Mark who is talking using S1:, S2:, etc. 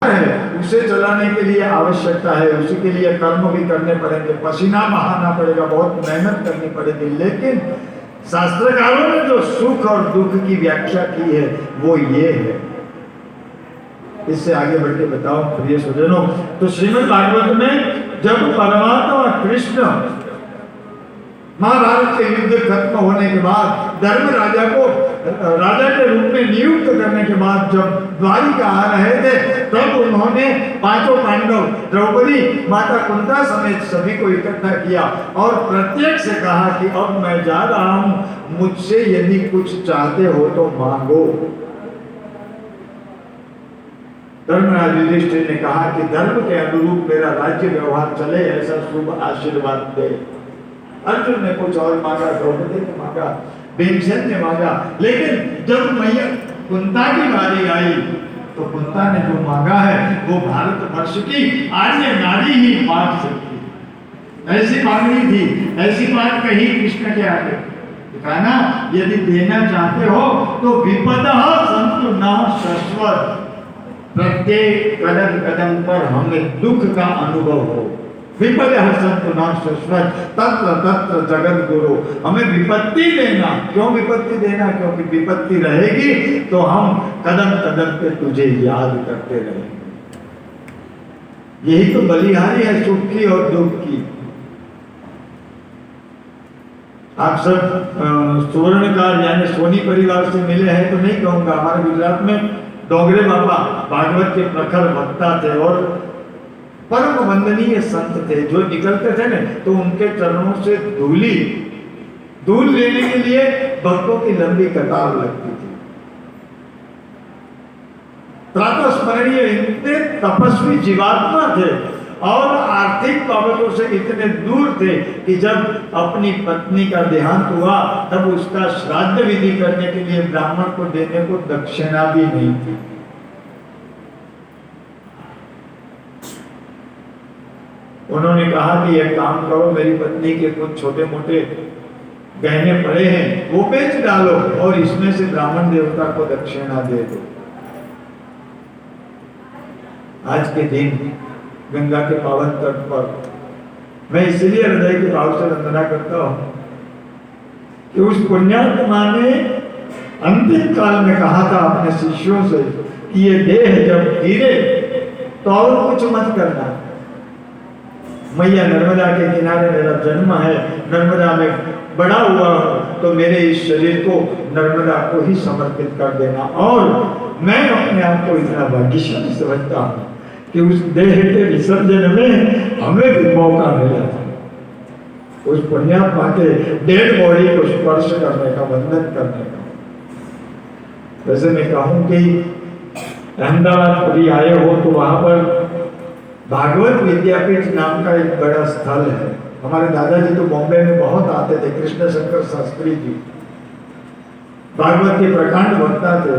S1: है, उसे चलाने के लिए आवश्यकता है, उसी के लिए कर्म भी करने पड़ेंगे, पसीना बहाना पड़ेगा, बहुत मेहनत करनी पड़ेगी। लेकिन शास्त्रकारों ने जो सुख और दुख की व्याख्या की है वो ये है। इससे आगे बढ़ के बताओ प्रिय सज्जनों, तो श्रीमद् भागवत में जब परमात्मा कृष्ण महाभारत के युद्ध खत्म होने के बाद धर्म राजा को राजा के रूप में नियुक्त करने के बाद जब द्वारिका आ रहे थे, तब उन्होंने पांचों पांडव, द्रौपदी, माता कुंता समेत सभी को इकट्ठा किया और प्रत्येक से कहा कि अब मैं जा रहा हूं, मुझसे यदि कुछ चाहते हो तो मांगो। धर्मराज युधिष्ठिर ने कहा कि धर्म के अनुरूप मेरा राज्य व्यवहार चले, ऐसा शुभ आशीर्वाद दे। अर्जुन ने कुछ और मांगा, द्रौपदी ने मांगा, भीमसेन ने मांगा, लेकिन जब मैया कुंता की बारी आई तो कुंता ने जो मांगा है वो भारत वर्ष की आर्य नारी ही मांग सकती। ऐसी मांगनी थी, ऐसी बात कही कृष्ण के आगे, कहा ना यदि देना चाहते हो तो विपदः सन्तु न शश्वत, प्रत्येक कदम कदम पर हमें दुख का अनुभव हो। विपदः सन्तु न शश्वत तत्र तत्र जगत गुरु, हमें विपत्ति देना। क्यों विपत्ति देना? क्योंकि विपत्ति रहेगी तो हम कदम कदम पे तुझे याद करते रहेंगे। यही तो बलिहारी है सुख की और दुख की। आप सब सुवर्णकार यानी सोनी परिवार से मिले हैं तो नहीं कहूंगा। हमारे गुजरात में डोंगरे बाबा भागवत के प्रखर वक्ता थे और परम वंदनीय संत थे। जो निकलते थे ना तो उनके चरणों से धूल लेने के लिए भक्तों की लंबी कतार लगती थी। प्रातः स्मरणीय इतने तपस्वी जीवात्मा थे और आर्थिक बाबतों से इतने दूर थे कि जब अपनी पत्नी का देहांत हुआ तब उसका श्राद्ध विधि करने के लिए ब्राह्मण को देने को दक्षिणा भी नहीं थी। उन्होंने कहा कि एक काम करो, मेरी पत्नी के कुछ छोटे मोटे गहने पड़े हैं वो बेच डालो और इसमें से ब्राह्मण देवता को दक्षिणा दे दो। आज के दिन गंगा के पावन तट पर मैं इसलिए हृदय के भाव से वंदना करता हूं कि उस पुण्यात्मा ने अंतिम काल में कहा था अपने शिष्यों से कि ये देह जब गिरे तो और कुछ मत करना। मैया नर्मदा के किनारे मेरा जन्म है, नर्मदा में बड़ा हुआ तो मेरे इस शरीर को नर्मदा को ही समर्पित कर देना। और मैं अपने आप को इतना भाग्यशाली समझता हूँ कि उस देह के विसर्जन में हमें भी मौका मिला था उस पुण्यात्मा के डेड बॉडी को स्पर्श करने का, वंदन करने का। वैसे मैं कहूँ कि अहमदाबाद कभी आए हो तो वहां पर भागवत विद्यापीठ नाम का एक बड़ा स्थल है। हमारे दादाजी तो बॉम्बे में बहुत आते थे, कृष्ण शंकर शास्त्री जी भागवत के प्रकांड वक्ता थे।